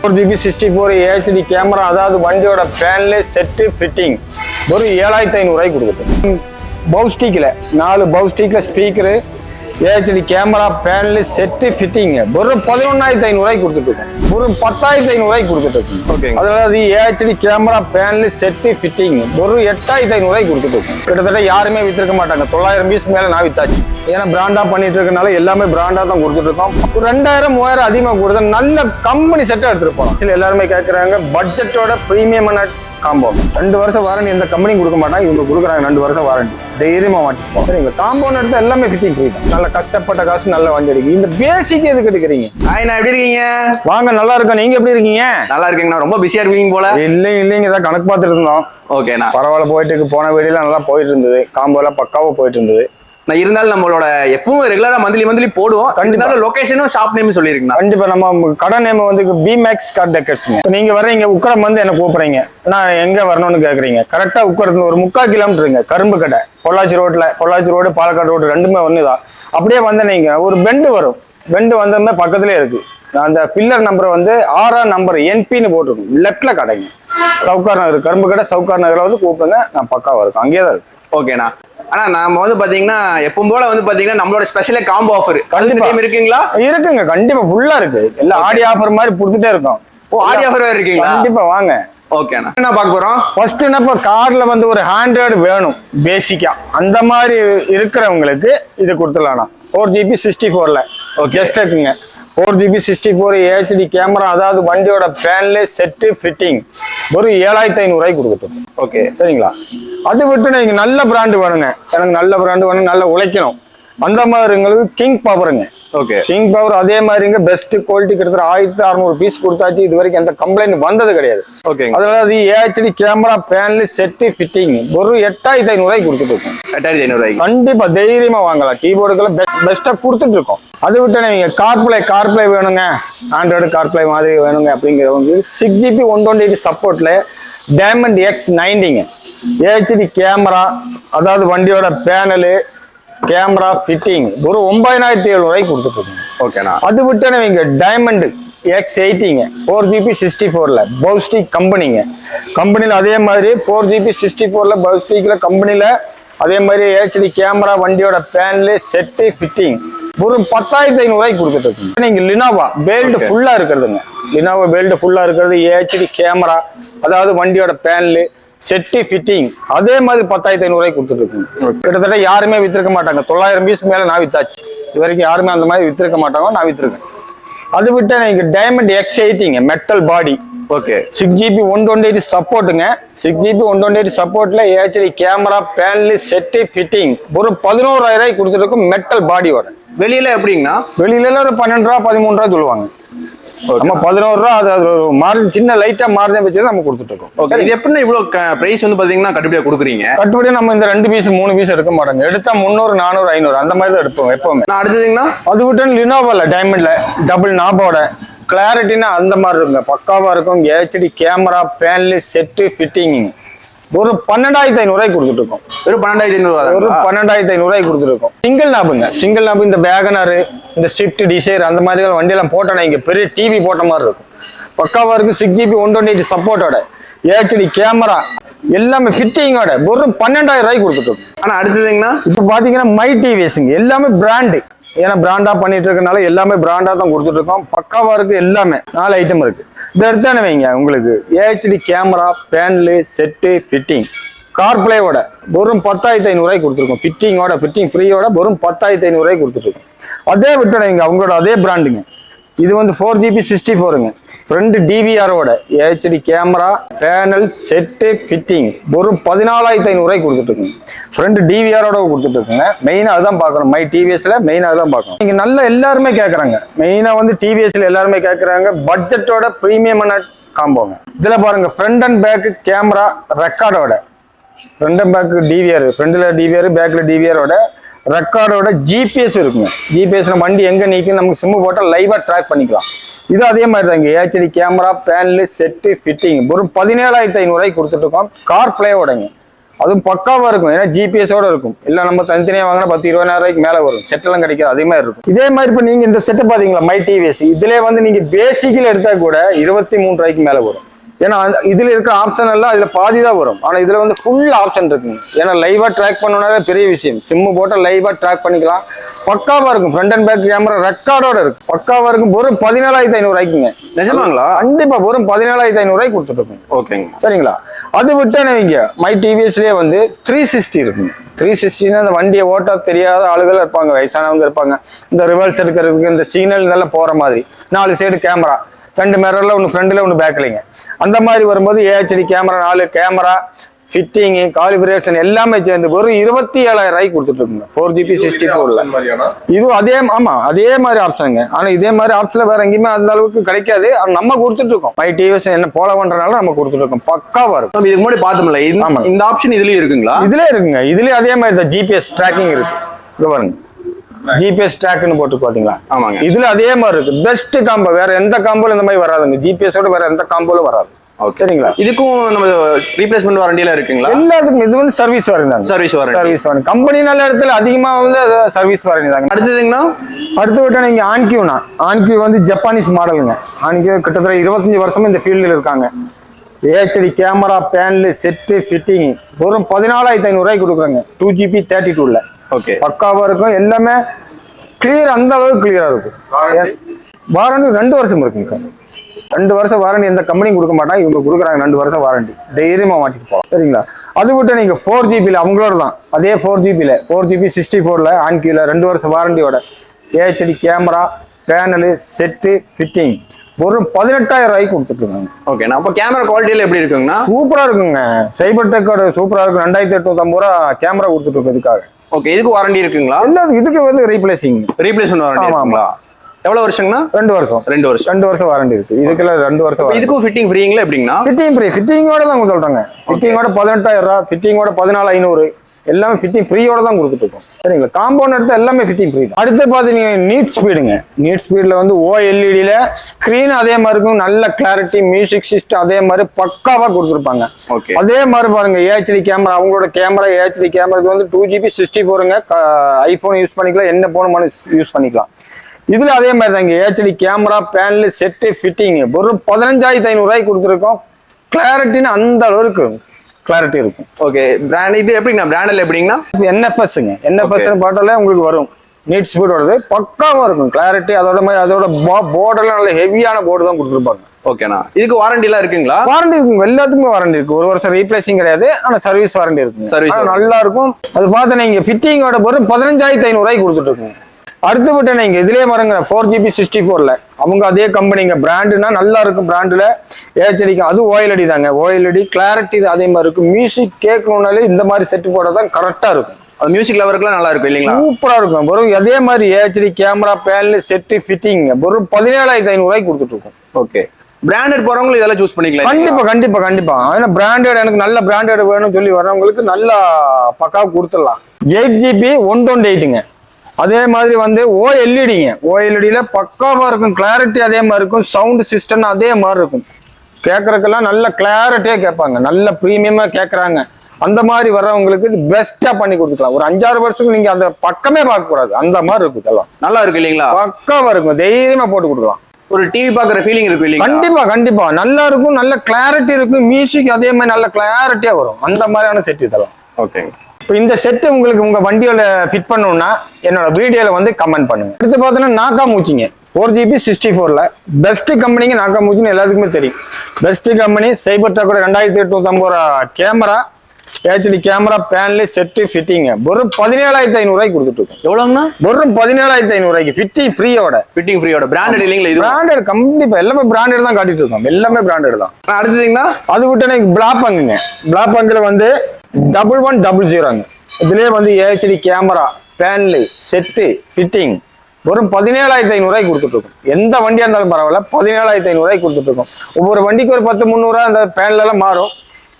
4GB 64 HD camera, அதாவது வண்டியோட panel set fitting ஒரு 7500 ரூபாய்க்கு கொடுக்குது. பவுஸ்டிக்கில் 4 பவுஸ்டிக்கில் speaker, HD camera, panel set fitting ஒரு 11500 ரூபாய்க்கு கொடுத்துட்டு ஒரு 10500 ரூபாய்க்கு கொடுத்துட்டு. ஓகே, அதாவது HD camera, panel set fitting ஒரு 8500 ரூபாய்க்கு கொடுத்துட்டு. கிட்டத்தட்ட யாருமே வித்திருக்க மாட்டாங்க. 900 பீஸ் மேல நான் வித்தாச்சு. ஏன்னா பிராண்டா பண்ணிட்டு இருக்கனால எல்லாமே பிராண்டா தான் கொடுத்துட்டு இருக்கோம். ஒரு 2000 3000 அதிகமாக கொடுத்தா நல்ல கம்பெனி செட்டா எடுத்துட்டு போகலாம். எல்லாருமே கேட்கறாங்க பட்ஜெட்டோட பிரீமியமான காம்பவுண்ட். 2 வருஷம் வாரண்டி எந்த கம்பெனியும் கொடுக்க மாட்டாங்க, இவங்க கொடுக்குறாங்க 2 வருஷம் வாரண்டி. தைரியமா மாட்டிப்போம். சரிங்க, காம்பவுண்ட் எடுத்து எல்லாமே ஃபிட்டிங் ஃப்ரீ தான். நல்ல கஷ்டப்பட்ட காசு நல்ல வண்டி இருக்கு. இந்த பேசிக் எதுக்கு எடுக்கிறீங்க? நான் எப்படி இருக்கீங்க? வாங்க, நல்லா இருக்கோம். நீங்க எப்படி இருக்கீங்க? நல்லா இருக்கீங்கண்ணா. ரொம்ப பிஸியா இருக்கீங்க போல. இல்லைங்க, இதான் கணக்கு பார்த்துட்டு இருந்தோம். ஓகேண்ணா, பரவாயில்ல, போயிட்டு போன வீடியோலாம் நல்லா போயிட்டு இருந்தது. காம்போ எல்லாம் பக்காவா போயிட்டு இருந்தது. நான் இருந்தாலும் நம்மளோட எப்பவும் ரெகுலரா மந்த்லி போடுவோம். கண்டிப்பா லொகேஷனும் ஷாப் நேம் சொல்லிருக்கேன். கண்டிப்பா நம்ம கடை நேம் வந்து பிமேக்ஸ் கார் டெக்கர்ஸ்ங்க. நீங்க வர்றீங்க, உக்கரம் வந்து என்ன கூப்பிடுறீங்க, நான் எங்க வரணும்னு கேக்குறீங்க. கரெக்டா உக்கரத்துல ஒரு 3/4 கிலோமீட்டருங்க கரும்பு கடை. பொள்ளாச்சி ரோடு பாலக்காடு ரோடு ரெண்டுமே ஒண்ணுதான். அப்படியே வந்து நீங்க ஒரு பெண்டு வரும். பெண்டு வந்ததுமே பக்கத்துலயே இருக்கு. அந்த பில்லர் நம்பர் வந்து 6ஆம் நம்பர் என்பின்னு போட்டிருக்கும். லெப்ட்ல கடைங்க. சவுகார் நகர் கரும்பு கடை, சவுகார் நகர்ல வந்து கூப்பிடுங்க, நான் பக்காவா இருக்கும். அங்கேயே தான் இருக்கு. ஓகேண்ணா. ஆனா நாம வந்து பாத்தீங்கன்னா எப்பவும் போல வந்து பாத்தீங்கன்னா நம்மளோட ஸ்பெஷலே காம்போ ஆஃபர் இருக்குங்களா? இருக்குங்க, கண்டிப்பா ஃபுல்லா இருக்கு. எல்லாம் ஆடி ஆஃபர் மாதிரி கொடுத்துட்டே இருக்கோம். ஓ, ஆடி ஆஃபர் இருக்குங்களா? கண்டிப்பா வாங்க. ஓகேண்ணா, என்ன பார்க்க போறோம்? ஃபர்ஸ்ட் நம்ம கார்ல வந்து ஒரு ஹேண்ட்ரேட் வேணும் பேசிக்கா. அந்த மாதிரி இருக்கிறவங்களுக்கு இது கொடுத்துடலாம். 4GB 64ல ஜஸ்ட் இருக்குங்க. 4GB 64 HD கேமரா, அதாவது வண்டியோட பேனல் செட்டு ஃபிட்டிங் ஒரு 7500 ரூபாய்க்கு கொடுத்துட்டோம். ஓகே, சரிங்களா? அது விட்டு நீங்க நல்ல பிராண்டு வேணுங்க. எனக்கு நல்ல பிராண்டு வேணும், நல்லா உழைக்கணும். அந்த மாதிரிங்களுக்கு கிங் பவருங்க. ஓகே, கிங் பவர் அதே மாதிரிங்க பெஸ்ட் குவாலிட்டி. கிட்டத்தட்ட 1600 பீஸ் கொடுத்தாச்சு. இது வரைக்கும் எந்த கம்ப்ளைண்ட் வந்தது கிடையாது. ஓகே, அதாவது HD camera, panel set fitting ஒரு 8500 ரூபாய்க்கு கொடுத்துட்டு இருக்கோம். 8500 ரூபாய்க்கு கண்டிப்பா தைரியமா வாங்கலாம். கீபோர்டுக்கெல்லாம் பெஸ்டா கொடுத்துட்டு இருக்கோம். அது விட்டு நீங்க கார்ப்ளே வேணுங்க, ஆண்ட்ராய்டு கார்ப்ளே மாதிரி வேணுங்க அப்படிங்கிறவங்க 6GB 128 சப்போர்ட்ல டைமண்ட் X90ங்க. HD கேமரா, அதாவது வண்டியோட பேனலு, கேமரா ஃபிட்டிங் ஒரு 9700 ரூபாய்க்கு கொடுத்துருக்கோம். ஓகேண்ணா. அது விட்டு நீங்க டைமண்ட் X80ங்க 4GB 64ல பவுஸ்டிக் கம்பெனிங்க. கம்பெனில அதே மாதிரி 4GB 64ல பவுஸ்டிக்ல கம்பெனில அதே மாதிரி HD கேமரா, வண்டியோட பேனல் செட்டு ஃபிட்டிங் ஒரு 10500 ரூபாய்க்கு கொடுத்துட்டு இருக்கோம். நீங்க லினோவா பெல்ட் ஃபுல்லா இருக்கிறதுங்க. லினோவா பெல்ட் ஃபுல்லா இருக்கிறது, HD கேமரா, அதாவது வண்டியோட பேனல் செட்டு ஃபிட்டிங் அதே மாதிரி 10500 ரூபாய்க்கு கொடுத்துட்டு இருக்கோம். கிட்டத்தட்ட யாருமே வித்திருக்க மாட்டாங்க. 900 பீஸ் மேல நான் வித்தாச்சு. இது வரைக்கும் யாருமே அந்த மாதிரி வித்திருக்க மாட்டாங்க, நான் வித்திருக்கேன். அது விட்டு நீங்க டைமண்ட் X80ங்க மெட்டல் பாடி. ஓகே, 6GB 128 சப்போர்ட்டுங்க. 6GB 128 சப்போர்ட்ல HD camera, panel set fitting ஒரு 11000 ரூபாய்க்கு கொடுத்துட்டு இருக்கும் மெட்டல் பாடியோட. வெளியில எப்படிங்கண்ணா? வெளியில ஒரு 12 ரூபா 13 ரூபா சொல்லுவாங்க. நம்ம 11 ரூபா அது மார்ஜின் சின்ன லைட்டா மார்ஜின் வச்சு நம்ம கொடுத்துட்டு இருக்கோம். ஓகே, இது எப்படி இவ்வளவு பிரைஸ் வந்து பாத்தீங்கன்னா கட்டுப்படியா கொடுக்குறீங்க? கட்டுப்படியா நம்ம இந்த 2 பீஸ் 3 பீஸ் எடுக்க மாட்டாங்க. எடுத்தா 300 400 500 அந்த மாதிரி தான் எடுப்போம் எப்பவுமே. அடுத்ததுங்கண்ணா, அது விட்டு லினோவால டைமண்ட்ல டபுள் நாபோட கிளாரிட்டினா அந்த மாதிரி இருக்குங்க, பக்காவா இருக்கும். HD camera, panel set fitting ஒரு 12500 ரூபாய்க்கு கொடுத்துட்டு இருக்கோம். ஒரு 12500 ரூபாய்க்கு கொடுத்துட்டு இருக்கோம். சிங்கிள் நாபுங்க. சிங்கிள் நாபு இந்த வேகனர், இந்த ஸ்விஃப்ட் டிசைர் அந்த மாதிரி வண்டியெல்லாம் போட்டோன்னா இங்க பெரிய டிவி போட்ட மாதிரி இருக்கும். பக்காவா இருக்கு. 6GB 128 சப்போர்ட்டோட HD கேமரா எல்லாமே ஃபிட்டிங்கோட ஒரு 12000 ரூபாய்க்கு கொடுத்துட்டோம். ஆனா அடுத்ததுங்கண்ணா, இப்போ பாத்தீங்கன்னா மை டிவிஎஸ்ங்க. எல்லாமே பிராண்டு. ஏன்னா பிராண்டா பண்ணிட்டு இருக்கனால எல்லாமே பிராண்டா தான் கொடுத்துட்டு இருக்கோம். பக்காவா இருக்கு. எல்லாமே 4 ஐட்டம் இருக்கு. இதை எடுத்தானே வைங்க உங்களுக்கு HD camera, panel set fitting கார்ப்ளேவோட ஒரு 10500 ரூபாய்க்கு கொடுத்துருக்கோம். ஃபிட்டிங் ஃப்ரீயோட ஒரு 10500 ரூபாய்க்கு கொடுத்துருக்கோம். அதே விட்டு வைங்க அவங்களோட அதே பிராண்டுங்க. இது வந்து 4GB 64ங்க. ஃப்ரண்ட் டிவிஆரோட HD camera, panel set fitting ஒரு 14500 ரூபாய்க்கு கொடுத்துட்டு இருக்குங்க. ஃப்ரண்ட் டிவிஆரோட கொடுத்துட்டு இருக்குங்க. மெயினா அதுதான் பார்க்கணும். மை டிவிஎஸ்ல மெயினா அதுதான் பார்க்கணும். நீங்க நல்லா எல்லாருமே கேட்கறாங்க. மெயினா வந்து டிவிஎஸ்ல எல்லாருமே கேட்கறாங்க பட்ஜெட்டோட பிரீமியமான காம்போங்க. இதுல பாருங்க ஃப்ரண்ட் அண்ட் பேக் கேமரா ரெக்கார்டோட, ஃப்ரண்ட் அண்ட் பேக் டிவிஆர், ஃப்ரண்ட்ல டிவிஆர் பேக்ல டிவிஆரோட ரெக்கார்டோட ஜிபிஎஸ் இருக்குங்க. ஜிபிஎஸ் வண்டி எங்க நிற்கும் நமக்கு சிம்மு போட்டால் லைவா ட்ராக் பண்ணிக்கலாம். இது அதே மாதிரி தாங்க. HD camera, panel set fitting ஒரு 17500 ரூபாய்க்கு கொடுத்துட்டு இருக்கோம். கார் பிளேயோடங்க அதுவும் பக்காவா இருக்கும். ஏன்னா ஜிபிஎஸோட இருக்கும். இல்ல நம்ம தனித்தனியா வாங்கினா 10-20,000 ரூபாய்க்கு மேல வரும். செட்டெல்லாம் கிடைக்காது. அதே மாதிரி இருக்கும். இதே மாதிரி இப்ப நீங்க இந்த செட்டை பாத்தீங்களா, மை டிவிஎஸ், இதுல வந்து நீங்க பேசிக்கல எடுத்தா கூட 23 ரூபாய்க்கு மேல வரும். ஏன்னா இதுல இருக்க ஆப்ஷன் எல்லாம் இதுல பாதி தான் வரும். ஆனா இதுல வந்து ஃபுல் ஆப்ஷன் இருக்குங்க. ஏன்னா லைவா ட்ராக் பண்ணணும்னாலே பெரிய விஷயம். சிம்மு போட்டா லைவா ட்ராக் பண்ணிக்கலாம். பக்காவா இருக்கும். ஃப்ரண்ட் அண்ட் பேக் கேமரா ரெக்கார்டோட இருக்கு. பக்காவா இருக்கும். வெறும் 17,500 ரூபாய்க்குங்க. நிஜமாங்களா? கண்டிப்பா வெறும் 17,500 ரூபாய்க்கு கொடுத்துட்டு இருக்கோம். ஓகேங்க. சரிங்களா? அது விட்டு நீங்க மை டிவிஎஸ்லயே வந்து 360 இருக்குங்க. 360 அந்த வண்டியை ஓட்ட தெரியாத ஆளுகள் இருப்பாங்க, வயசானவங்க இருப்பாங்க. இந்த ரிவர்ஸ் எடுக்கிறதுக்கு இந்த சிக்னல் நல்லா போற மாதிரி 4 சைடு கேமரா, 2 மிரர்ல ஒன்று ஃப்ரண்ட்ல ஒன்று பேக்லிங்க. அந்த மாதிரி வரும்போது AHD camera, 4 camera, fitting, calibration எல்லாமே சேர்ந்து வெறும் 27,000 ரூபாய்க்கு கொடுத்துட்டு இருக்குங்க. 4GB 64ல. இது அதே மாதிரி ஆப்ஷனுங்க. ஆனா இதே மாதிரி ஆப்ஷன்ல வேற எங்கேயுமே அந்த அளவுக்கு கிடைக்காது. நம்ம கொடுத்துட்டு இருக்கோம். மை டிவிஎஸ் என்ன போல பண்றதுனால நம்ம கொடுத்துட்டு இருக்கோம். பக்காவா இருக்கும். இதுக்கு முன்னாடி பார்த்தோம்ல, இந்த ஆப்ஷன் இதுலயும் இருக்குங்களா? இதுல இருக்குங்க. இதுலயும் அதே மாதிரி தான் ஜிபிஎஸ் ட்ராக்கிங் இருக்கு. இங்க பாருங்க, ஜிபிஎஸ் ட்ராக்னு போட்டு பாத்தீங்களா? ஆமாங்க. இதுல அதே மாதிரி இருக்கு. Best combo. வேற எந்த காம்போல இந்த மாதிரி வராதுங்க. ஜிபிஎஸோட வேற எந்த காம்போலும் வராது. சரிங்களா? இதுக்கும் நம்ம ரீப்ளேஸ்மெண்ட் வாரண்டில இருக்குங்களா? எல்லாத்துக்கும் இது வந்து சர்வீஸ் வாரண்டி தான். Service warranty. கம்பெனி நல்ல இடத்துல அதிகமா வந்து சர்வீஸ் வாரண்டி தாங்க. அடுத்ததுங்கண்ணா, அடுத்து விட்டா நீங்க ஆன்கியூனா. ஆன்கியூ வந்து ஜப்பானீஸ் மாடலுங்க. ஆன்கியூ கிட்டத்தட்ட 25 வருஷமா இந்த ஃபீல்டில் இருக்காங்க. AHD camera, panel, set, fitting வெறும் 14,500 ரூபாய்க்கு கொடுக்குறாங்க. 2GB 32ல. ஓகே. பக்காவா இருக்கும். எல்லாமே கிளியர், அந்த அளவுக்கு கிளியரா இருக்கும். வாரண்டி 2 வருஷம் இருக்குங்க. 2 வருஷம் வாரண்டி எந்த கம்பெனியும் கொடுக்க மாட்டாங்க. இவங்க கொடுக்குறாங்க 2 வருஷம் வாரண்டி. தைரியமா மாட்டிட்டு போகலாம். சரிங்களா? அது விட்டு நீங்க 4GBல அவங்களோட தான். அதே 4GBல 4GB 64ல ஆன்கியூல 2 வருஷம் வாரண்டியோட AHD camera, panel, set, fitting வெறும் 18,000 ரூபாய்க்கு கொடுத்துட்டு இருக்காங்க. ஓகே. அப்ப கேமரா குவாலிட்டியில எப்படி இருக்குங்கண்ணா? சூப்பரா இருக்குங்க. சைபர் டெக்கோட சூப்பரா இருக்கும். 2,850 ரூபா கேமரா கொடுத்துட்டு இருக்கு. இதுக்காக ஓகே. இதுக்கு வாரண்டி இருக்குங்களா? எல்லாத்துக்கும். இதுக்கு வந்து ரீப்ளேஸ்மெண்ட் வாரண்டி. ஆமாங்களா? எவ்வளவு வருஷங்கண்ணா? 2 வருஷம். 2 வருஷம் வாரண்டி இருக்கு. இதுக்கெல்லாம் 2 வருஷம். இதுக்கும் ஃபிட்டிங் ஃப்ரீங்களா எப்படிங்கண்ணா? Fitting free. ஃபிட்டிங்கோட தான் சொல்றாங்க. ஃபிட்டிங்கோட 18,000 ரூபா, ஃபிட்டிங்கோட 14,500. எல்லாமே ஃபிட்டிங் ஃப்ரீயோட தான் கொடுத்துட்டு இருக்கோம். சரிங்களா? காம்பவுண்ட் எடுத்து எல்லாமே ஃபிட்டிங் ஃப்ரீ தான். அடுத்து பாத்தீங்கன்னா நீட் ஸ்பீடுங்க. நீட் ஸ்பீட்ல வந்து OLEDல ஸ்கிரீன் அதே மாதிரி இருக்கும். நல்ல கிளாரிட்டி, மியூசிக் சிஸ்டம் அதே மாதிரி பக்காவா கொடுத்துருப்பாங்க. ஓகே. அதே மாதிரி பாருங்க, ஏஹெச்டி கேமரா. அவங்களோட கேமரா ஏஹெச்டி கேமராக்கு வந்து 2GB 64ங்க. ஐபோன் யூஸ் பண்ணிக்கலாம், என்ன போன யூஸ் பண்ணிக்கலாம். இதுல அதே மாதிரி தாங்க. AHD camera, panel, set, fitting வெறும் 15,500 ரூபாய்க்கு கொடுத்துருக்கோம். கிளாரிட்டின்னு அந்த அளவுக்கு கிளாரிட்டி இருக்கும். ஓகே. பிராண்ட் இது எப்படிங்கண்ணா? பிராண்டில் எப்படிங்கண்ணா? NFSங்க. NFS பாட்டாலே உங்களுக்கு வரும். நீட் ஸ்பீடோடது பக்காவா இருக்கும். கிளாரிட்டி அதோட போர்டெல்லாம் நல்ல ஹெவியான போர்டு தான் கொடுத்துருப்பாங்க. ஓகேண்ணா. இதுக்கு வாரண்டி எல்லாம் இருக்குங்களா? வாரண்டி இருக்குங்க. எல்லாத்துக்குமே வாரண்டி இருக்கு. 1 வருஷம் ரீப்ளேசிங் கிடையாது. ஆனா சர்வீஸ் வாரண்டி இருக்கு. சர்வீஸ் நல்லா இருக்கும். அது பார்த்து நீங்க ஃபிட்டிங்கோட போது 15,500 ரூபாய்க்கு கொடுத்துட்டு இருக்குங்க. அடுத்து விட்டு நீங்க இதுலயே பாருங்க 4GB 64ல அவங்க அதே கம்பெனிங்க. பிராண்டுனா நல்லா இருக்கும். பிராண்டுல ஏஹெச்டிக்கு அது OLED தாங்க. OLED கிளாரிட்டி அதே மாதிரி இருக்கும். மியூசிக் கேட்கணும்னாலே இந்த மாதிரி செட் போட தான் கரெக்டா இருக்கும். அது மியூசிக் லவருக்குலாம் நல்லா இருக்கும் இல்லைங்களா? சூப்பரா இருக்கும். வெறும் அதே மாதிரி AHD camera, panel, set, fitting வெறும் 17,500 ரூபாய்க்கு கொடுத்துட்டு இருக்கோம். ஓகே. பிராண்டட் போறவங்க இதெல்லாம் சூஸ் பண்ணிக்கலாம். கண்டிப்பா. ஏன்னா பிராண்டட், எனக்கு நல்ல பிராண்டட் வேணும்னு சொல்லி வர்றவங்களுக்கு நல்லா பக்காவா கொடுத்துடலாம். 8GB 128ங்க. அதே மாதிரி வந்து OLEDங்க. OLEDல பக்காவா இருக்கும். கிளாரிட்டி அதே மாதிரி இருக்கும். சவுண்ட் சிஸ்டம் அதே மாதிரி இருக்கும். கேட்கறதுக்கெல்லாம் நல்ல கிளாரிட்டியா கேட்பாங்க. நல்ல பிரீமியமா கேட்கறாங்க. அந்த மாதிரி வர்றவங்களுக்கு பெஸ்டா பண்ணி கொடுத்துக்கலாம். ஒரு 5-6 வருஷத்துக்கு நீங்க அந்த பக்கமே பார்க்க கூடாது. அந்த மாதிரி இருக்கும். இதெல்லாம் நல்லா இருக்கு இல்லைங்களா? பக்காவா இருக்கும். தைரியமா போட்டு கொடுக்கலாம். ஒரு டிவி பாக்குற ஃபீலிங் இருக்கு இல்லைங்களா? கண்டிப்பா நல்லா இருக்கும். நல்ல கிளாரிட்டி இருக்கும். மியூசிக் அதே மாதிரி நல்ல கிளாரிட்டியா வரும். அந்த மாதிரியான செட் இதெல்லாம். ஓகேங்க. இப்போ இந்த செட்டு உங்களுக்கு உங்க வண்டியோட ஃபிட் பண்ணணும்னா என்னோட வீடியோல வந்து கமெண்ட் பண்ணுங்க. அடுத்து பார்த்தீங்கன்னா நாக்காமூச்சிங்க. 4GB 64ல best கம்பெனிங்க. நாக்காமூச்சின்னு எல்லாத்துக்குமே தெரியும். Best company. சைபர் டெக்கோட 2,850 ரூபா camera, AHD camera, panel, set, fitting வெறும் 17,500 ரூபாய்க்கு கொடுத்துட்டு இருக்கோம். எவ்வளவுங்கண்ணா? வெறும் 17,500 ரூபாய்க்கு ஃபிட்டிங் ஃப்ரீயோட. பிராண்டட் இல்லைங்களா? இது பிராண்டட். கண்டிப்பா எல்லாமே பிராண்டட் தான் காட்டிட்டு இருக்கோம். எல்லாமே பிராண்டட் தான். அடுத்ததுங்கண்ணா, அது விட்டு எனக்கு பிளாக் பங்குங்க. பிளாக் பங்குல வந்து 1100ங்க. இதுலயே வந்து AHD camera, panel, set, fitting வெறும் 17,500 ரூபாய்க்கு கொடுத்துட்டு இருக்கோம். எந்த வண்டியா இருந்தாலும் பரவாயில்ல, 17,500 ரூபாய்க்கு கொடுத்துட்டு இருக்கோம். ஒவ்வொரு வண்டிக்கு ஒரு 10-300 அந்த பேனல் எல்லாம் மாறும்.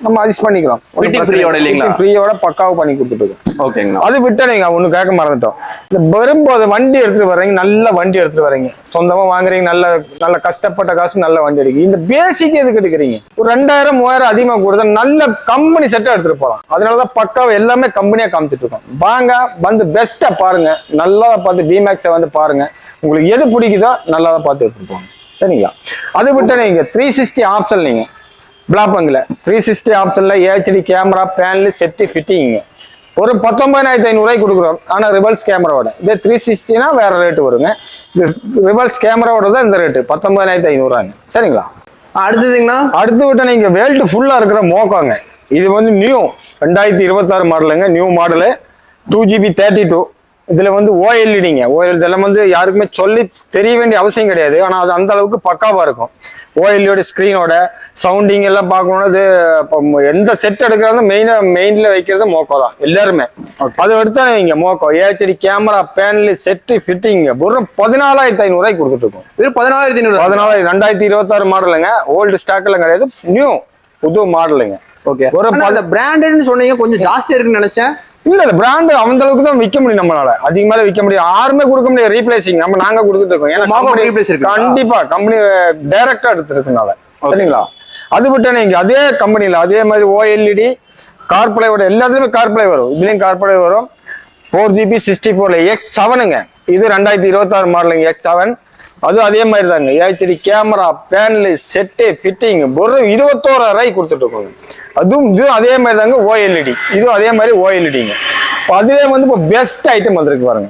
நம்ம அட்ஜஸ்ட் பண்ணிக்கலாம். ஃபிட்டிங் ஃப்ரீயோட இல்லைங்களா? ஃப்ரீயோட பக்காவா பண்ணி கொடுத்துட்டு. ஓகேங்களா. அது விட்டீங்க ஒண்ணு கேட்க மறந்துட்டோம். இந்த வரும்போது வண்டி எடுத்துட்டு வர்றீங்க, நல்ல வண்டி எடுத்துட்டு வர்றீங்க, சொந்தமா வாங்குறீங்க, நல்ல நல்ல கஷ்டப்பட்ட காசு நல்ல வண்டி எடுக்கிறீங்க. இந்த பேசிக் எதுக்கு எடுக்கிறீங்க? ஒரு 2000 3000 அதிகமா கொடுத்தா நல்ல கம்பெனி செட்டா எடுத்துட்டு போகலாம். அதனாலதான் பக்காவா எல்லாமே கம்பெனியா காமிச்சிட்டு இருக்கோம். வாங்க வந்து பெஸ்ட்டா பாருங்க, நல்லா பார்த்து பிமேக்ஸை வந்து பாருங்க. உங்களுக்கு எது பிடிக்குதோ நல்லா பார்த்து எடுத்துட்டு போங்க. சரிங்களா. அது விட்டு நீங்க 360 ஆப்ஷன், நீங்க பிளாப்பங்கில் 360 ஆப்ஷன்ல HD camera, panel, set, fitting ஒரு 19,500 கொடுக்குறோம். ஆனா ரிவர்ஸ் கேமராவோட. இதே 360னா வேற ரேட்டு வருங்க. இது ரிவர்ஸ் கேமராவோட தான் இந்த ரேட்டு 19,500. சரிங்களா. அடுத்ததுங்கண்ணா, அடுத்து விட்டு நீங்க வேல்ட் ஃபுல்லா இருக்கிற மோக்காங்க. இது வந்து நியூ 2026 மாடலுங்க. New model 2GB 32. இதுல வந்து ஓஎல்இடிங்க. ஓஎல்இடி இதெல்லாம் வந்து யாருக்குமே சொல்லி தெரிய வேண்டிய அவசியம் கிடையாது. ஆனா அது அந்த அளவுக்கு பக்காவா இருக்கும். ஓஎல்இடியோட ஸ்கிரீனோட சவுண்டிங் எல்லாம் பார்க்கணும்னா இது எந்த செட் எடுக்கிறது மெயின்ல வைக்கிறது மோக்கோ தான் எல்லாருமே. அதை எடுத்தா நீங்க மோக்கோ HD camera, panel, set, fitting ஒரு 14,500 கொடுத்துட்டு இருக்கோம். இது 14,500. 14 2026 மாடலுங்க. ஓல்டு ஸ்டாக் எல்லாம் கிடையாது, நியூ புது மாடலுங்க. ஓகே. ஒரு பிராண்டட்னு சொன்னீங்க, கொஞ்சம் ஜாஸ்தியா இருக்குன்னு நினைச்சேன். இல்ல பிராண்ட் அந்த அளவுக்கு தான் விற்க முடியும். நம்மளால அதிக மேல விற்க முடியும். யாருமே கொடுக்க முடியாது. ரீப்ளேசிங் நாங்க கொடுத்துட்டு இருக்கோம். ஏன்னா கண்டிப்பா கம்பெனி டைரக்டா எடுத்துருக்கனால. சரிங்களா. அது விட்டு நீங்க அதே கம்பெனில அதே மாதிரி ஓஎல்இடி கார்பிளையோட எல்லாத்துலயுமே கார்பிளை வரும். இதுலயும் கார்பிளை வரும். 4GB 64 X7ங்க. இது 2026 மாடலுங்க X7. அது அதே மாதிரி தாங்க. HD camera, panel, set, fitting ஒரு 21,000 கொடுத்துட்டு இருக்கோங்க. அதுவும் இதுவும் அதே மாதிரி தாங்க. ஓஎல்இடி இதுவும் அதே மாதிரி ஓஎல்இடிங்க. அதுவே வந்து இப்போ பெஸ்ட் ஐட்டம் வந்திருக்கு பாருங்க.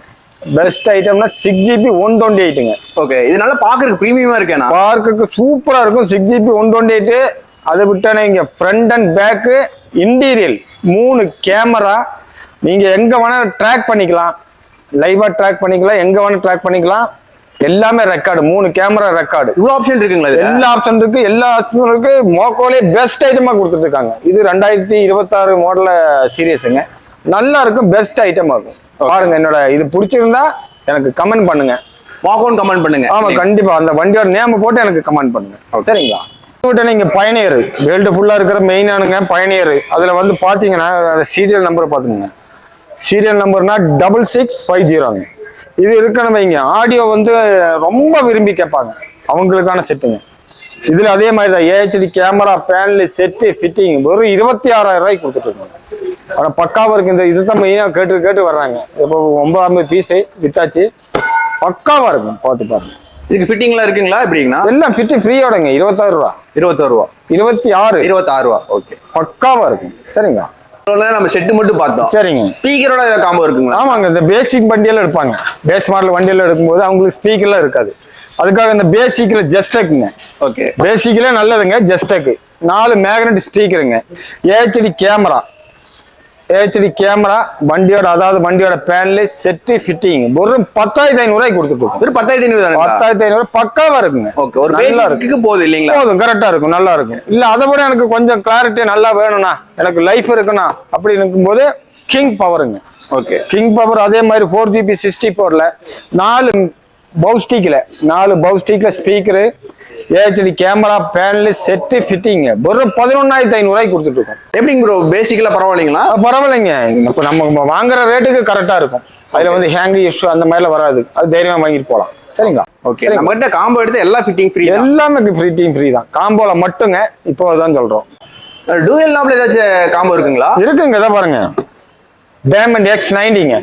பெஸ்ட் ஐட்டம்னா 6GB 128ங்க. ஓகே. இது நல்லா பாக்குறதுக்கு பிரீமியமா இருக்கேனா? பார்க்குக்கு சூப்பரா இருக்கும். 6GB 128. அதை விட்டானே இங்க ஃப்ரண்ட் அண்ட் பேக்கு, இன்டீரியல் 3 கேமரா. நீங்க எங்க வேணா ட்ராக் பண்ணிக்கலாம், லைவா ட்ராக் பண்ணிக்கலாம், எங்க வேணா ட்ராக் பண்ணிக்கலாம். எல்லாமே ரெக்கார்டு, 3 கேமரா ரெக்கார்டு. இவ்வளவு ஆப்ஷன் இருக்குங்களா? எல்லா ஆப்ஷன் இருக்கு, எல்லா ஆப்ஷனும் இருக்கு. மோக்கோலே பெஸ்ட் ஐட்டமா கொடுத்துட்டு இருக்காங்க. இது 2026 மாடல சீரியஸுங்க. நல்லா இருக்கும், பெஸ்ட் ஐட்டமா இருக்கும். பாருங்க, என்னோட இது பிடிச்சிருந்தா எனக்கு கமெண்ட் பண்ணுங்க. மோக்கோன்னு கமெண்ட் பண்ணுங்க. ஆமா கண்டிப்பா. அந்த வண்டியோட நேம் போட்டு எனக்கு கமெண்ட் பண்ணுங்க. சரிங்களா. நீங்க பயணியர் வேர்ல்டு ஃபுல்லா இருக்கிற மெயினானுங்க பயணியர். அதுல வந்து பாத்தீங்கன்னா சீரியல் நம்பர் பாத்துங்க. சீரியல் நம்பர்னா 6650. இது இருக்கணும் வைங்க. ஆடியோ வந்து ரொம்ப விரும்பி கேட்பாங்க, அவங்களுக்கான செட்டுங்க. இதுல அதே மாதிரி தான் HD camera, panel, set, fitting ஒரு 26,000 கொடுத்துட்டு இருக்காங்க. ஆனா பக்காவா இருக்கு. இந்த இதுதான் மெயினா கேட்டு வர்றாங்க. இப்போ 9 பீஸு வித்தாச்சு. பக்காவா இருக்கும், பார்த்து பாருங்க. இதுக்கு ஃபிட்டிங்லாம் இருக்குங்களா? எப்படிங்கண்ணா? எல்லாம் ஃபிட்டிங் ஃப்ரீயோடங்க. 26,000. 26,000. 26,000. ஓகே. பக்காவா இருக்கும். சரிங்களா. நம்ம செட்டு மட்டும் பார்த்தோம். சரிங்க. ஸ்பீக்கரோட காம்போ இருக்குங்களா? ஆமாங்க. இந்த பேசிக் வண்டியெல்லாம் எடுப்பாங்க. பேஸ் மாடல் வண்டியெல்லாம் எடுக்கும்போது அவங்களுக்கு ஸ்பீக்கர்லாம் இருக்காது. அதுக்காக இந்த பேசிக்ல ஜஸ்டக்குங்க. ஓகே. பேசிக்ல நல்லதுங்க. ஜஸ்டக்கு 4 மேக்னெட் ஸ்பீக்கருங்க. HD கேமரா வண்டியோட, அதாவது வண்டியோட பேனல், செட்டு, ஃபிட்டிங் ஒரு 10,500 கொடுத்துட்டு. ஒரு 10,500. 10,500 பக்காவா இருக்குங்க. ஓகே. ஒரு பேசிக்கு போகுது இல்லைங்களா? போதும், கரெக்டா இருக்கும், நல்லா இருக்கும். இல்ல அதை விட எனக்கு கொஞ்சம் கிளாரிட்டி நல்லா வேணும்னா, எனக்கு லைஃப் இருக்குன்னா அப்படி இருக்கும்போது கிங் பவருங்க. ஓகே. கிங் பவர் அதே மாதிரி 4GB 64ல 4 பவுஸ்டிக்ல speaker, HD camera, panel, set, fitting ஒரு 11,500 கொடுத்துட்டு இருக்கோம். எப்படிங்க ப்ரோ? பேசிக்கலா பரவாயில்லைங்களா? பரவாயில்லைங்க. இப்போ நம்ம வாங்குற ரேட்டுக்கு கரெக்டா இருக்கும். அதுல வந்து ஹேங் இஷ்யூ அந்த மாதிரிலாம் வராது. அது தைரியமா வாங்கிட்டு போகலாம். சரிங்களா. ஓகே. நம்ம கிட்ட காம்போ எடுத்து எல்லா ஃபிட்டிங் ஃப்ரீ, எல்லாமே ஃபிட்டிங் ஃப்ரீ தான். காம்போல மட்டுங்க இப்போ அதான் சொல்றோம். டூயல் நாப்ல ஏதாச்சும் காம்போ இருக்குங்களா? இருக்குங்க. இதை பாருங்க, டைமண்ட் X90ங்க.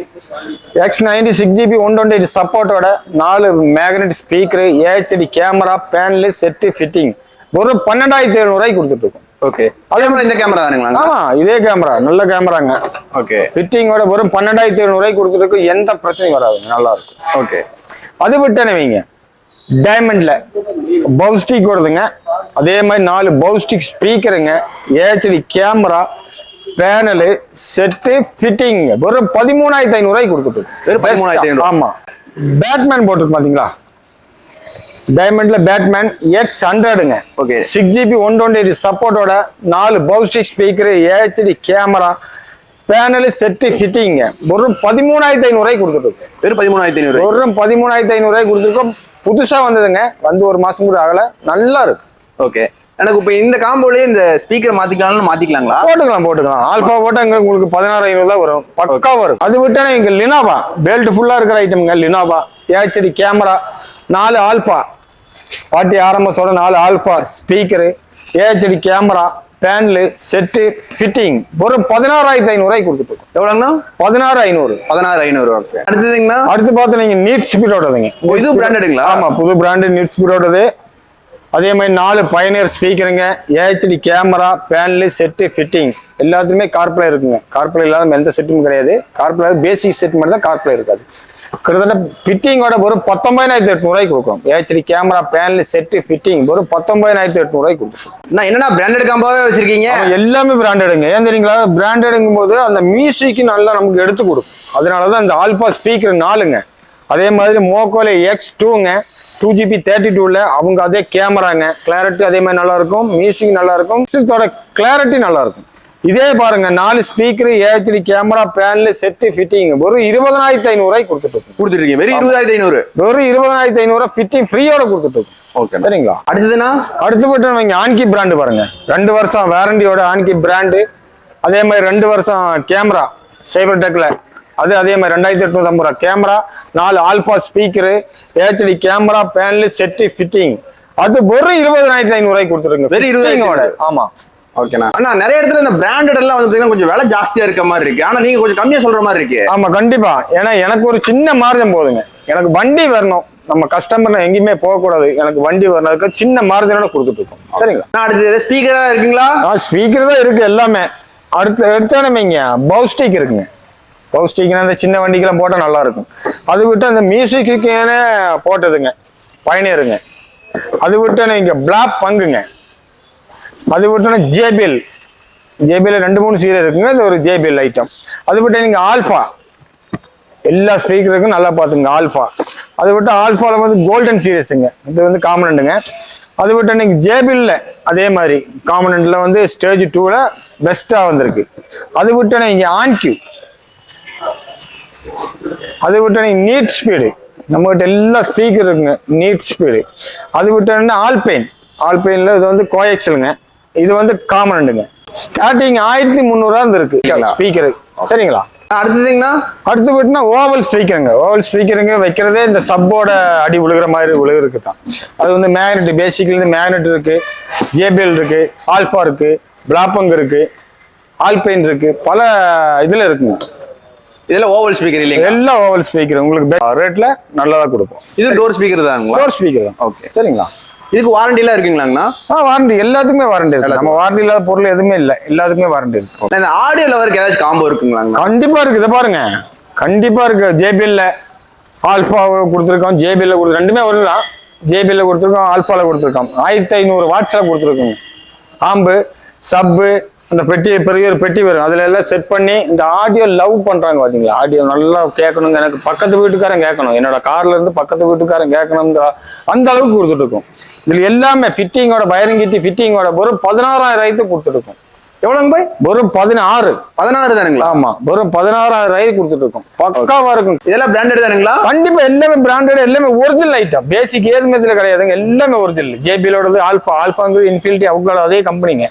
X90 6GB 128 சப்போர்ட்டோட 4 magnet speaker, HD camera, panel, set, fitting ஒரு 12,700 கொடுத்துட்டு இருக்கோம். ஓகே. அதே மாதிரி இந்த கேமரா தானுங்களா? ஆமா, இதே கேமரா நல்ல கேமராங்க. ஓகே. ஃபிட்டிங்கோட ஒரு 12,700 கொடுத்துட்டு இருக்கு. எந்த பிரச்சனையும் வராது, நல்லா இருக்கும். ஓகே. அது விட்டனே வைங்க, டைமண்ட்ல பவுஸ்டிக் வருதுங்க. அதே மாதிரி 4 பவுஸ்டிக் ஸ்பீக்கருங்க, HD camera, panel, set, fitting ஒரு 13,500 கொடுத்துட்டு. 13,500. ஆமா. பேட்மேன் போட்டுருக்கு பாத்தீங்களா, டைமண்ட்ல பேட்மேன் X100ங்க. ஓகே. 6GB 128 சப்போர்ட்டோட 4 பவுஸ்டிக் speaker, HD camera, panel, set, fitting ஒரு 13,500 கொடுத்துட்டு. வெறும் 13,500. ஒரு 13,500 கொடுத்துருக்கோம். புதுசா வந்ததுங்க, வந்து ஒரு மாசம் கூட ஆகல. நல்லா இருக்கு. ஓகே. எனக்கு இப்ப இந்த காம்போலயே இந்த ஸ்பீக்கர் மாத்திக்கலாங்களா? போட்டுக்கலாம். ஆல்பா போட்டா உங்களுக்கு 16,500 தான் வரும், பக்கா வரும். அது விட்டா இங்க லினோவா பெல்ட் ஃபுல்லா இருக்கிற ஐட்டம்ங்க. லினோவா ஏஹெச்டி கேமரா, 4 ஆல்பா 40 RMS-ஓட 4 alpha speaker, AHD camera, panel set fitting வெறும் 16,500 கொடுத்துட்டு. எவ்வளவுங்கண்ணா? 16,500. 16,500. அடுத்ததுங்கண்ணா? அடுத்து பார்த்து நீங்க நீட் ஸ்பீடோடதுங்க. இது பிராண்டடுங்களா? ஆமா, புது பிராண்டு நீட் ஸ்பீடோடது. அதே மாதிரி 4 பயனியர் ஸ்பீக்கருங்க, AHD camera, panel set fitting எல்லாத்துக்குமே கார்ப்ளே இருக்குங்க. கார்ப்ளே இல்லாத எந்த செட்டும் கிடையாது. கார்ப்ளே பேசிக் செட் மட்டும் தான் கார்ப்ளே இருக்காது. கிட்டத்தட்ட ஃபிட்டிங்கோட ஒரு 19,800 கொடுக்கும். AHD camera, panel set fitting ஒரு 19,800 கொடுக்கும். நான் என்னன்னா பிராண்டட் காம்போவே வச்சிருக்கீங்க? எல்லாமே பிராண்டடுங்க. ஏன் தெரியுங்களா? பிராண்டடுங்கும் போது அந்த மியூசிக் நல்லா நமக்கு எடுத்து கொடுக்கும். அதனாலதான் இந்த ஆல்பா ஸ்பீக்கர் 4ங்க. அதே மாதிரி மோக்கோல X2ங்க, 2GB 32ல அவங்க அதே கேமராங்க, கிளாரிட்டி அதே மாதிரி நல்லா இருக்கும், மியூசிக் நல்லா இருக்கும், மியூசிக்கோட கிளாரிட்டி நல்லா இருக்கும். இதே பாருங்க 4 speaker, AHD camera, panel set fitting ஒரு 20,500 கொடுத்துருக்கீங்க. வெறும் 20,500. வெறும் 20,500 ஃபிட்டிங் ஃப்ரீயோட கொடுத்துட்டு. ஓகே, சரிங்களா? அடுத்ததுன்னா அடுத்து போட்டு வைங்க ஆன்கி பிராண்டு பாருங்க. 2 வருஷம் வாரண்டியோட ஆன்கி பிராண்டு. அதே மாதிரி 2 வருஷம் கேமரா சைபர் டெக்ல, அது அதே மாதிரி 2,850 camera, 4 alpha speaker, AHD camera, panel set fitting அது ஒரு 20,500 கொடுத்துருங்க. வெறும் 20,500. ஆமா. ஓகேண்ணா. அண்ணா நிறைய இடத்துல இந்த பிராண்டட் எல்லாம் வந்து கொஞ்சம் விலை ஜாஸ்தியா இருக்க மாதிரி இருக்கு. ஆனா நீங்க கொஞ்சம் கம்மியா சொல்ற மாதிரி இருக்கு. ஆமா, கண்டிப்பா. ஏன்னா எனக்கு ஒரு சின்ன மார்ஜன் போதுங்க. எனக்கு வண்டி வரணும், நம்ம கஸ்டமர் எங்கேயுமே போகக்கூடாது, எனக்கு வண்டி வரணுக்கு சின்ன மார்ஜனோட கொடுத்துட்டு இருக்கோம். சரிங்களா? அடுத்து ஸ்பீக்கரா இருக்குங்களா? ஸ்பீக்கர் தான் இருக்கு எல்லாமே. எடுத்தானே பவுஸ்டிக் இருக்குங்க. பவுஸ்டிக்னா அந்த சின்ன வண்டிக்கெல்லாம் போட்டால் நல்லா இருக்கும். அது விட்டு அந்த மியூசிக்குன்னு போட்டதுங்க பயணியருங்க. அது விட்டு இங்க பிளாக் பங்குங்க. அது விட்டு ஜேபிஎல் 2-3 சீரியல் இருக்குங்க. இது ஒரு ஜேபிஎல் ஐட்டம். அது விட்டு நீங்க ஆல்பா எல்லா ஸ்பீக்கருக்கும் நல்லா பார்த்துங்க. ஆல்பா அது விட்டு ஆல்பால வந்து கோல்டன் சீரியஸுங்க, இது வந்து காம்பனண்ட்டுங்க. அது விட்டு நீங்க ஜேபிஎல்ல அதே மாதிரி காம்பனண்ட்ல வந்து ஸ்டேஜ் 2ல பெஸ்டா வந்திருக்கு. அது விட்டு நீங்க ஆன்கியூ, அது விட்டு நீங்க நீட் ஸ்பீடு, நம்ம கிட்ட எல்லா ஸ்பீக்கர் இருக்குங்க. நீட் ஸ்பீடு அது விட்டு ஆல்பைன்ல இது வந்து கோஎக்சலுங்க, இது வந்து காமனண்டுங்க. ஸ்டார்டிங் 1,300 இருக்கு ஸ்பீக்கரு. சரிங்களா? அடுத்ததுங்கண்ணா? அடுத்து போயிட்டுனா ஓவல் ஸ்பீக்கருங்க வைக்கிறதே இந்த சப்போட அடி விழுகிற மாதிரி விழுகிறதுக்கு தான். அது வந்து மேக்னெட், பேசிக்கலி மேக்னெட் இருக்கு, ஜேபிஎல் இருக்கு, ஆல்பா இருக்கு, பிளாப்பங் இருக்கு, ஆல்பைன் இருக்கு, பல இதுல இருக்குங்க. இதெல்லாம் ஓவல் ஸ்பீக்கர் இல்லைங்க? எல்லாம் ஓவல் ஸ்பீக்கர் உங்களுக்கு ரேட்ல நல்லதா கொடுப்போம். இது டோர் ஸ்பீக்கர் தானுங்களா? டோர் ஸ்பீக்கர் தான். ஓகே, சரிங்களா? இதுக்கு வாரண்டி எல்லாம் இருக்குங்களாங்கண்ணா? வாரண்டி எல்லாத்துக்குமே வாரண்டி இருக்கு. நம்ம வாரண்டி இல்லாத பொருள் எதுவுமே இல்லை, எல்லாத்துக்குமே வாரண்டி இருக்கு. இந்த ஆடியோ லவருக்கு ஏதாச்சும் காம்போ இருக்குங்களாங்க? கண்டிப்பா இருக்கு. இதை பாருங்க, கண்டிப்பா இருக்கு. ஜேபிஎல்ல ஆல்பா கொடுத்துருக்கோம், ஜேபிஎல்ல கொடுத்து ரெண்டுமே வருதான். ஜேபிஎல்ல கொடுத்துருக்கோம், ஆல்பால கொடுத்துருக்கோம். 1,500 வாட்ஸ்ல கொடுத்துருக்கோங்க. ஆம்பு சப்பு அந்த பெட்டி, பெரிய ஒரு பெட்டி வரும், அதுல எல்லாம் செட் பண்ணி இந்த ஆடியோ லவ் பண்றாங்க பாத்தீங்களா? ஆடியோ நல்லா கேட்கணுங்க, எனக்கு பக்கத்து வீட்டுக்காரன் கேட்கணும், என்னோட கார்ல இருந்து பக்கத்து வீட்டுக்காரன் கேட்கணும், அந்த அளவுக்கு கொடுத்துட்டு இருக்கோம். இதுல எல்லாமே ஃபிட்டிங்கோட வயரிங் கிட்டி ஃபிட்டிங்கோட ஒரு 16,000 கொடுத்துட்டு இருக்கோம். எவ்வளவுங்க பாய்? வெறும் 16 தானுங்களா? ஆமா, வெறும் 16,000 கொடுத்துட்டு இருக்கோம். பக்காவா இருக்கும். இதெல்லாம் பிராண்டட் தானுங்களா? கண்டிப்பா எல்லாமே பிராண்டட், எல்லாமே ஒரிஜினல் ஐட்டம். பேசிக் ஏதுமே இதுல கிடையாதுங்க, எல்லாமே ஒரிஜினல். ஜேபிஎலோடது ஆல்பாங்கிறது இன்ஃபினிட்டி அவங்களோட அதே கம்பெனிங்க.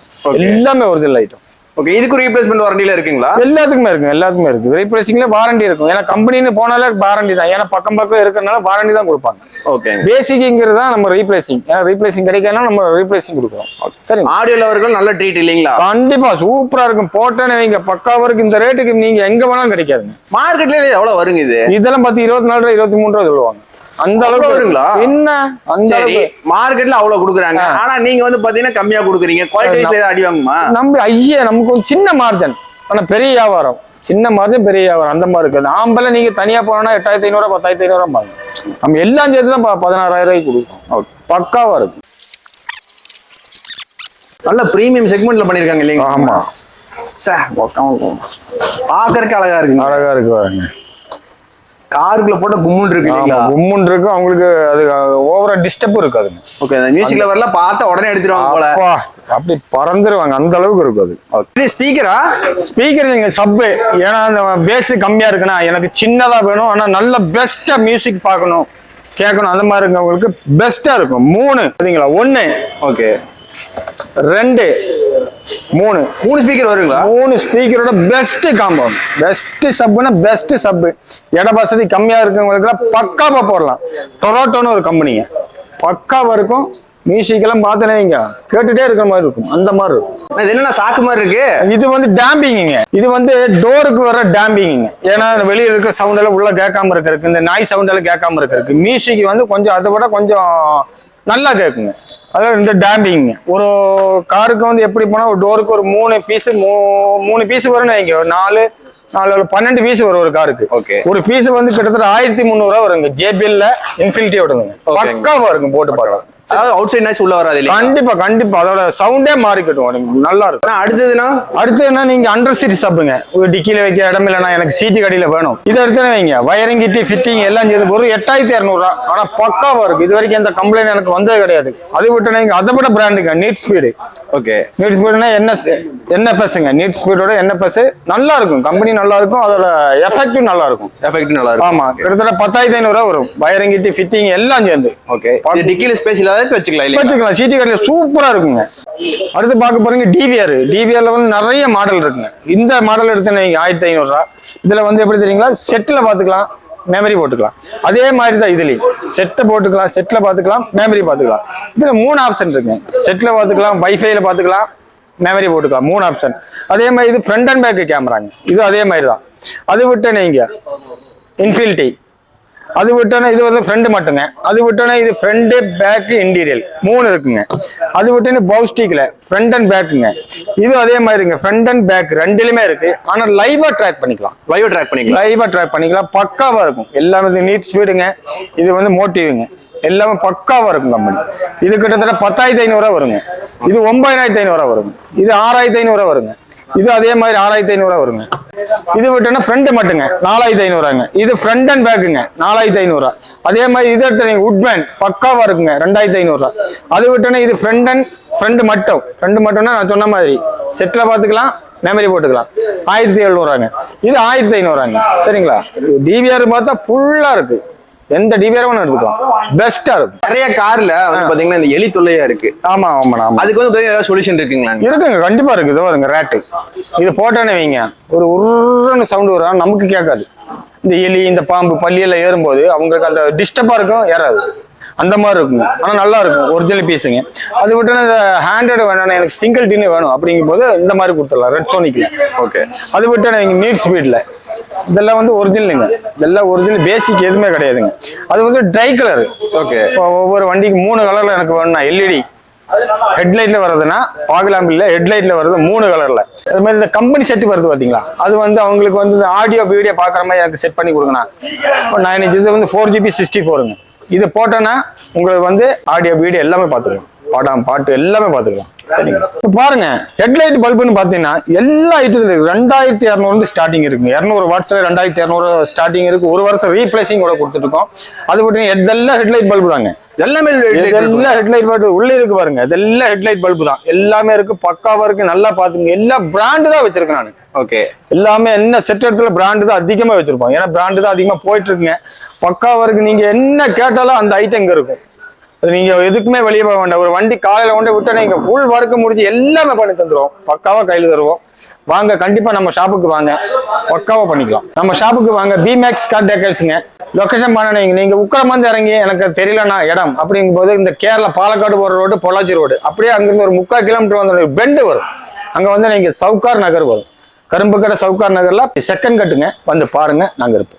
எல்லாமே ஒரிஜினல் ஐட்டம். ஓகே, இதுக்கு ரீப்ளேஸ்மெண்ட் வாரண்டில இருக்குங்களா? எல்லாத்துக்குமே இருக்கு. ரீப்ளேசிங்ல வாரண்டி இருக்கும். ஏன்னா கம்பெனின்னு போனாலே வாரண்டி தான். ஏன்னா பக்கம் இருக்கிறதுனால வாரண்டி தான் கொடுப்பாங்க. ஓகே, பேசிக்ங்கிறது தான் நம்ம ரீப்ளேசிங். ஏன்னா ரீப்ளேசிங் கிடைக்கனா நம்ம ரீப்ளேசிங் கொடுக்குறோம். சரி, ஆடியோ லவர்கள் நல்ல ட்ரீட் இல்லீங்களா? கண்டிப்பா சூப்பரா இருக்கும். போட்டேன்னு வைங்க, பக்காவா இருக்கு. இந்த ரேட்டுக்கு நீங்க எங்க வேணாலும் கிடைக்காதுங்க. மார்க்கெட்ல எவ்வளவு வருங்க இது? இதெல்லாம் 24 23 சொல்லுவாங்க. அந்த அளவுக்கு வருங்களா? என்ன அந்த மார்க்கெட்ல அவ்வளவு கொடுக்குறாங்க. ஆனா நீங்க வந்து பாத்தீங்கன்னா கம்மியா கொடுக்குறீங்க. குவாலிட்டி வைஸ்ல அடி வாங்குமா? நமக்கு ஒரு சின்ன மார்ஜன், ஆனா பெரிய வியாபாரம். சின்ன மார்ஜன் பெரிய வியாபாரம் அந்த மாதிரி இருக்குது. ஆம்பளை நீங்க தனியா போனா 8,500 10,500 பாருங்க. நம்ம எல்லாம் சேர்த்து தான் 16,000 கொடுக்கும். பக்காவா இருக்கு. நல்ல பிரீமியம் செக்மெண்ட்ல பண்ணிருக்காங்க இல்லைங்க? ஆமா, பாக்கறதுக்கு அழகா இருக்கு பாருங்க. காருக்குள்ள போட்ட கும்முன் இருக்கு இல்லீங்களா? கும்முன் இருக்கு. அவங்களுக்கு அது ஓவரா டிஸ்டர்ப் இருக்காதுங்க. ஓகே, அந்த மியூசிக் லவர்ல பார்த்தா உடனே எடுத்துருவாங்க போல. அப்படி பறந்துருவாங்க, அந்த அளவுக்கு இருக்கு அது. இது ஸ்பீக்கரா? ஸ்பீக்கர் நீங்க சப்பு. ஏன்னா அந்த பேஸ் கம்மியா இருக்குன்னா எனக்கு சின்னதா வேணும், ஆனா நல்ல பெஸ்டா மியூசிக் பார்க்கணும் கேட்கணும், அந்த மாதிரி இருக்கவங்களுக்கு பெஸ்டா இருக்கும். 3 சரிங்களா? 1 ஓகே, 2 3 ஸ்பீக்கர் வருங்களா? 3 ஸ்பீக்கரோட பெஸ்ட் காம்பவுண்ட், பெஸ்ட் சப்னா பெஸ்ட் சப். இட வசதி கம்மியா இருக்கவங்களுக்கு பக்காவா போடலாம். டொராட்டோன்னு ஒரு கம்பெனிங்க, பக்காவா இருக்கும். மியூசிக் எல்லாம் பார்த்தனேங்க கேட்டுட்டே இருக்கிற மாதிரி இருக்கும், அந்த மாதிரி இருக்கும். இது என்னன்னா சாக்கு மாதிரி இருக்கு. இது வந்து டேம்பிங்க, இது வந்து டோருக்கு வர டேம்பிங்க. ஏன்னா வெளியில இருக்கிற சவுண்ட் எல்லாம் உள்ள கேட்காம இருக்கிறதுக்கு, இந்த நாய் சவுண்ட் எல்லாம் கேட்காம இருக்கிறதுக்கு மியூசிக் வந்து கொஞ்சம் அதை விட கொஞ்சம் நல்லா கேட்குங்க. அதாவது இந்த டேம்பிங்க ஒரு காருக்கு வந்து எப்படி போனா ஒரு டோருக்கு ஒரு 3 பீஸ் வரும்னு வைங்க. ஒரு 4 12 பீஸ் வரும் ஒரு காருக்கு. ஓகே. ஒரு பீஸ் வந்து கிட்டத்தட்ட 1300 ரூபா வருங்க. ஜேபிஎல்ல இன்ஃபினிட்டியோடதுங்க, பக்காவா இருக்கும் போட்டு பார்க்கலாம். அதாவது அவுட் சைட் நாய்ஸ் உள்ள வராது இல்லையா? கண்டிப்பா அதோட சவுண்டே மாறிக்கட்டும், நல்லா இருக்கும். அடுத்ததுன்னா நீங்க அண்டர் சீட் சப்புங்க. ஒரு டிக்கில வைக்க இடம் இல்லைன்னா எனக்கு சீட்டு கடையில வேணும், இதை எடுத்து வைங்க. வயரிங் கிட்டி ஃபிட்டிங் எல்லாம் சேர்ந்து ஒரு 8200 ரூபா. ஆனா பக்காவா இருக்கு. இது வரைக்கும் எந்த கம்ப்ளைண்ட் எனக்கு வந்தது கிடையாது. அது விட்டு நீங்க அதை விட பிராண்டுங்க நீட் ஸ்பீடு. ஓகே. நீட் ஸ்பீடுனா NFSங்க. நீட் ஸ்பீடோட NFS நல்லா இருக்கும், கம்பெனி நல்லா இருக்கும், அதோட எஃபெக்டிவ் நல்லா இருக்கும். ஆமா, கிட்டத்தட்ட 10500 ரூபா வரும். வயரிங் கிட்டி ஃபிட்டிங் எல்லாம் சேர்ந்து. ஓகே. இது டிக்கில ஸ்பேஸ் இல்லாத வச்சுக்கலாம், சீட்டு கடையில சூப்பரா இருக்குங்க. அடுத்து பார்க்க போறீங்க டிவிஆர்ல வந்து நிறைய மாடல் இருக்குங்க. இந்த மாடல் எடுத்து நீங்க 1500 ரூபா. இதுல வந்து எப்படி தெரியுங்களா, செட்ல பாத்துக்கலாம், மெமரி போட்டுக்கலாம். அதே மாதிரி தான் இதுலயும் செட்டை போட்டுக்கலாம், செட்ல பாத்துக்கலாம், மெமரி பாத்துக்கலாம். இதுல 3 ஆப்ஷன் இருக்குங்க. செட்ல பாத்துக்கலாம், வைஃபைல பாத்துக்கலாம், மெமரி போட்டுக்கலாம். 3 ஆப்ஷன். அதே மாதிரி இது ஃப்ரண்ட் அண்ட் பேக் கேமராங்க. இது அதே மாதிரி தான். அது விட்டு நீங்க இன்ஃபினிட்டி, அது விட்டோன்னா இது வந்து ஃப்ரண்ட் மட்டுங்க. அது விட்டோன்னா இது ஃப்ரண்ட் பேக் இன்டீரியல் 3 இருக்குங்க. அது விட்டு பவுஸ்டிக்ல ஃப்ரண்ட் அண்ட் பேக்குங்க. இது அதே மாதிரிங்க, ஃப்ரண்ட் அண்ட் பேக் ரெண்டுலயுமே இருக்கு. ஆனா லைவா ட்ராக் பண்ணிக்கலாம், பக்காவா இருக்கும். எல்லாமே நீட் ஸ்பீடுங்க. இது வந்து மோட்டிவ்ங்க, எல்லாமே பக்காவா இருக்கும் கம்பெனி. இது கிட்டத்தட்ட 10500 ரூபா வருங்க. இது 9500 ரூபா வருங்க. இது 6500 ரூபா வருங்க. இது அதே மாதிரி 6500 ரூபா வருங்க. இது விட்டோன்னா ஃப்ரண்ட் மட்டுங்க 4500 ரூபாங்க. இது ஃப்ரண்ட் அண்ட் பேக்குங்க 4500 ரூபா. அதே மாதிரி இது எடுத்து உட்மேன் பக்காவா இருக்குங்க 2500 ரூபா. அது விட்டோன்னா இது ஃப்ரண்ட் மட்டும்னா நான் சொன்ன மாதிரி செட்ல பாத்துக்கலாம், மெமரி போட்டுக்கலாம். 1700 ரூபாங்க. இது 1500 ரூபாங்க. சரிங்களா? டிவிஆர் பார்த்தா ஃபுல்லா இருக்கு, எந்த டிவிஆர் வேணும் எடுத்துக்கலாம், பெஸ்டா இருக்கும். நிறைய கார்ல வந்து பாத்தீங்கன்னா இந்த எலி தொல்லையா இருக்கு. ஆமா. அதுக்கு வந்து ஏதாவது சொல்யூஷன் இருக்குங்களா? இருக்குங்க, கண்டிப்பா இருக்கு. இதோ வருங்க ரேட்டு. இது போட்டோன்னு வைங்க, ஒரு உருன்னு சவுண்ட் வரும், நமக்கு கேட்காது. இந்த எலி இந்த பாம்பு பள்ளியெல்லாம் ஏறும்போது அவங்களுக்கு அந்த டிஸ்டர்பா இருக்கும், ஏறாது. அந்த மாதிரி இருக்குங்க. ஆனா நல்லா இருக்கும், ஒரிஜினல் பீஸுங்க. அது விட்டு இந்த ஹேண்டட் வேணும், எனக்கு சிங்கிள் டின்னு வேணும் அப்படிங்கும் போது இந்த மாதிரி கொடுத்துடலாம், ரெட் சோனிக்ல. ஓகே. அது விட்டு நீங்க நீட் ஸ்பீட்ல இதெல்லாம் வந்து ஒரிஜினலுங்க. இதெல்லாம் ஒரிஜினல், பேசிக் எதுவுமே கிடையாதுங்க. அது வந்து ட்ரை கலர். ஓகே. ஒவ்வொரு வண்டிக்கு 3 கலர்ல எனக்கு வேணும்னா, எல்இடி ஹெட்லைட்ல வருதுன்னா பாகலாம்பில்ல ஹெட்லைட்ல வருது 3 கலர்ல. அது மாதிரி இந்த கம்பெனி செட் வருது பாத்தீங்களா, அது வந்து அவங்களுக்கு வந்து இந்த ஆடியோ வீடியோ பாக்குற மாதிரி எனக்கு செட் பண்ணி கொடுக்கணும். 9 inch இது வந்து 4GB 64ங்க. இது போட்டோன்னா உங்களுக்கு வந்து ஆடியோ வீடியோ எல்லாமே பார்த்துக்கலாம், படம் பாட்டு எல்லாமே பார்த்துக்கலாம். சரிங்களா? பாருங்க, ஹெட்லைட் பல்புன்னு பாத்தீங்கன்னா எல்லா ஐட்டத்துல இருக்கு. 2200 ஸ்டார்டிங் இருக்குங்க. 200 வாட்ஸ்ல 2200 ஸ்டார்டிங் இருக்கு. 1 வருஷம் ரீப்ளேசிங் கூட கொடுத்துட்டு இருக்கோம். அது விட்டு இதெல்லாம் ஹெட்லைட் பல்பு தாங்க. எல்லாமே ஹெட்லைட் பல்பு உள்ள இருக்கு பாருங்க, இதெல்லாம் ஹெட்லைட் பல்பு தான். எல்லாமே இருக்கு, பக்காவா இருக்கு, நல்லா பாத்துங்க. எல்லா பிராண்டு தான் வச்சிருக்கேன் நான். ஓகே. எல்லாமே என்ன செட் இடத்துல பிராண்டு தான் அதிகமா வச்சிருப்போம். ஏன்னா பிராண்டு தான் அதிகமா போயிட்டு இருக்குங்க, பக்காவா இருக்கு. நீங்க என்ன கேட்டாலும் அந்த ஐட்டம் இங்க இருக்கும். நீங்க எதுக்குமே வெளியே போக வேண்டாம். ஒரு வண்டி காலையில கொண்டு விட்டு நீங்க ஃபுல் ஒர்க் முடிஞ்சு எல்லாமே பண்ணி தந்துருவோம், பக்காவா கையில தருவோம். வாங்க, கண்டிப்பா நம்ம ஷாப்புக்கு வாங்க, பக்காவா பண்ணிக்கலாம். நம்ம ஷாப்புக்கு வாங்க. பிமேக்ஸ் கார் டெக்கர்ஸ்ங்க. லொகேஷன் பண்ண நீங்க உக்கரமாந்து இறங்கி எனக்கு தெரியலன்னா இடம் அப்படிங்கும் போது இந்த கேரளா பாலக்காடு போற ரோடு, பொள்ளாச்சி ரோடு, அப்படியே அங்கிருந்து ஒரு 3/4 கிலோமீட்டர் வந்து பெண்டு வரும். அங்க வந்து நீங்க சவுகார் நகர் வரும். கரும்பு கடை சவுகார் நகர்ல செகண்ட் கட்டுங்க, வந்து பாருங்க, நாங்க இருப்போம்.